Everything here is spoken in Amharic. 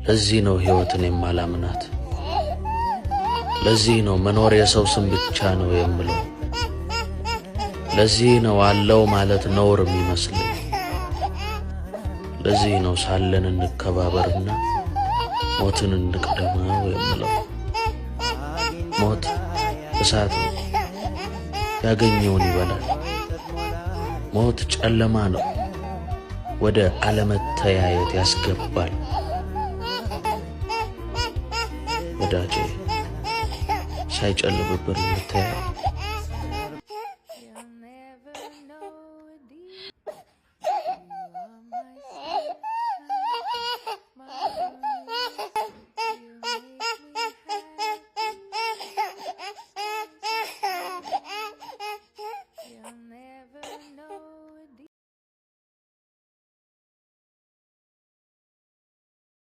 ለዚህ ነው ሕይወትን የማላምናት። ለዚህ ነው መኖር የሰው ስም ብቻ ነው የምለው። ለዚህ ነው አለው ማለት ነውር የሚመስለኝ። ለዚህ ነው ሳለን እንከባበርና ሞትን እንቅደመው የምለው። ሞት እሳት ነው፣ ያገኘውን ይበላል። ሞት ጨለማ ነው፣ ወደ አለመተያየት ያስገባል። ወዳጄ ሳይጨልምብን እንተያይ።